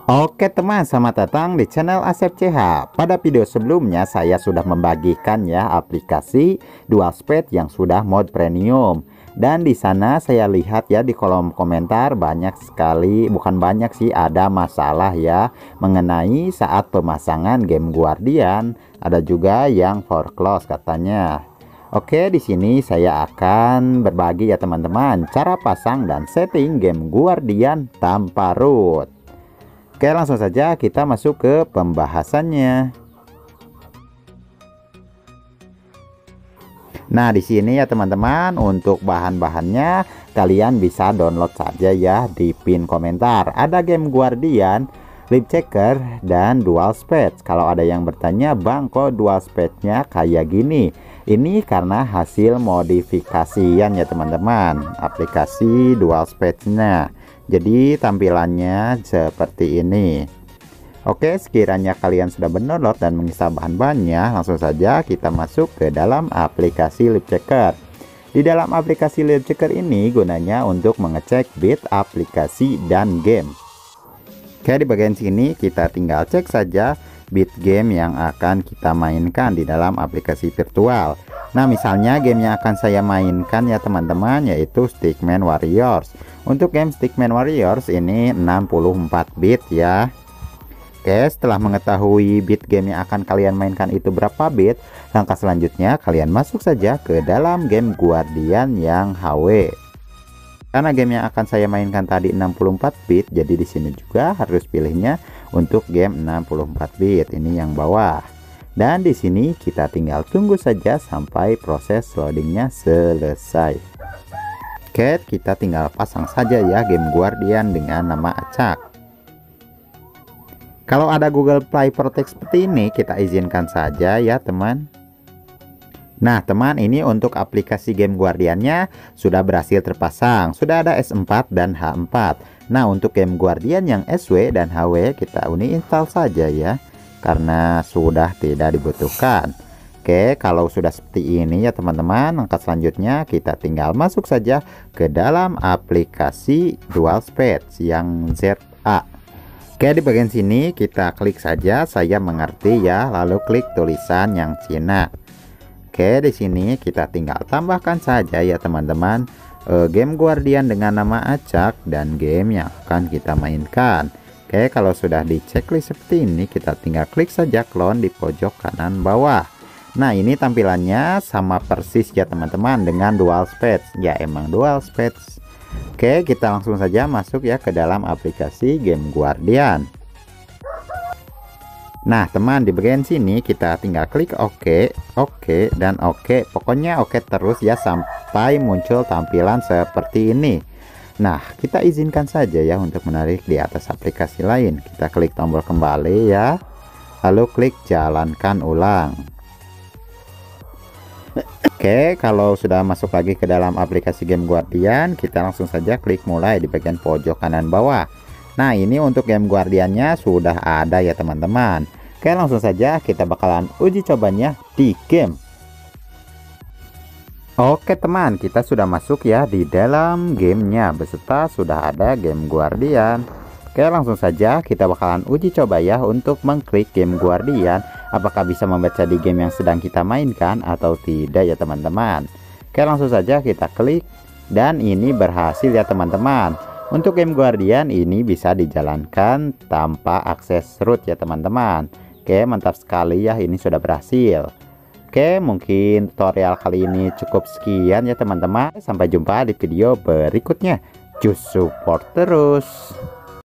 Oke teman, selamat datang di channel Asep CH. Pada video sebelumnya saya sudah membagikan ya aplikasi DualSpade yang sudah mode premium. Dan di sana saya lihat ya di kolom komentar banyak sekali, bukan banyak sih, ada masalah ya mengenai saat pemasangan game Guardian. Ada juga yang foreclose katanya. Oke, di sini saya akan berbagi ya teman-teman cara pasang dan setting game Guardian tanpa root. Oke, langsung saja kita masuk ke pembahasannya. Nah, di sini ya teman-teman, untuk bahan-bahannya kalian bisa download saja ya di pin komentar. Ada game Guardian, Leap Checker, dan DualSpade. Kalau ada yang bertanya, "Bang, kok DualSpade-nya kayak gini?" Ini karena hasil modifikasian ya teman-teman, aplikasi DualSpade-nya. Jadi tampilannya seperti ini. Oke, sekiranya kalian sudah download dan menginstal bahan-bahannya, langsung saja kita masuk ke dalam aplikasi Leap Checker. Di dalam aplikasi Leap Checker ini gunanya untuk mengecek bit aplikasi dan game. Oke, di bagian sini kita tinggal cek saja bit game yang akan kita mainkan di dalam aplikasi virtual. Nah, misalnya game yang akan saya mainkan ya teman-teman, yaitu Stickman Warriors. Untuk game Stickman Warriors ini 64 bit ya. Oke, setelah mengetahui bit game yang akan kalian mainkan itu berapa bit, langkah selanjutnya kalian masuk saja ke dalam game Guardian yang HW. Karena game yang akan saya mainkan tadi 64 bit, jadi di sini juga harus pilihnya untuk game 64 bit, ini yang bawah. Dan di sini kita tinggal tunggu saja sampai proses loadingnya selesai. Oke, kita tinggal pasang saja ya game Guardian dengan nama acak. Kalau ada Google Play Protect seperti ini, kita izinkan saja ya teman. Nah teman, ini untuk aplikasi game Guardiannya sudah berhasil terpasang. Sudah ada S4 dan H4. Nah, untuk game Guardian yang SW dan HW kita uninstall saja ya, karena sudah tidak dibutuhkan. Oke, kalau sudah seperti ini ya teman-teman, langkah selanjutnya kita tinggal masuk saja ke dalam aplikasi DualSpade yang ZA. Oke, di bagian sini kita klik saja "Saya mengerti" ya, lalu klik tulisan yang Cina. Oke, di sini kita tinggal tambahkan saja ya teman-teman game Guardian dengan nama acak dan game yang akan kita mainkan. Oke, kalau sudah di checklist seperti ini, kita tinggal klik saja clone di pojok kanan bawah. Nah, ini tampilannya sama persis ya teman-teman dengan DualSpade. Ya, emang DualSpade. Oke, kita langsung saja masuk ya ke dalam aplikasi game Guardian. Nah teman, di bagian sini kita tinggal klik OK, OK, dan OK. Pokoknya OK terus ya sampai muncul tampilan seperti ini. Nah, kita izinkan saja ya untuk menarik di atas aplikasi lain. Kita klik tombol kembali ya, lalu klik jalankan ulang. Oke, kalau sudah masuk lagi ke dalam aplikasi game Guardian, kita langsung saja klik mulai di bagian pojok kanan bawah. Nah, ini untuk game Guardiannya sudah ada ya teman-teman. Oke, langsung saja kita bakalan uji cobanya di game. Oke teman, kita sudah masuk ya di dalam gamenya beserta sudah ada game Guardian. Oke, langsung saja kita bakalan uji coba ya untuk mengklik game Guardian, apakah bisa membaca di game yang sedang kita mainkan atau tidak ya teman-teman. Oke, langsung saja kita klik dan ini berhasil ya teman-teman. Untuk game Guardian ini bisa dijalankan tanpa akses root ya teman-teman. Oke, mantap sekali ya, ini sudah berhasil. Oke, mungkin tutorial kali ini cukup sekian ya teman-teman. Sampai jumpa di video berikutnya. Just support terus.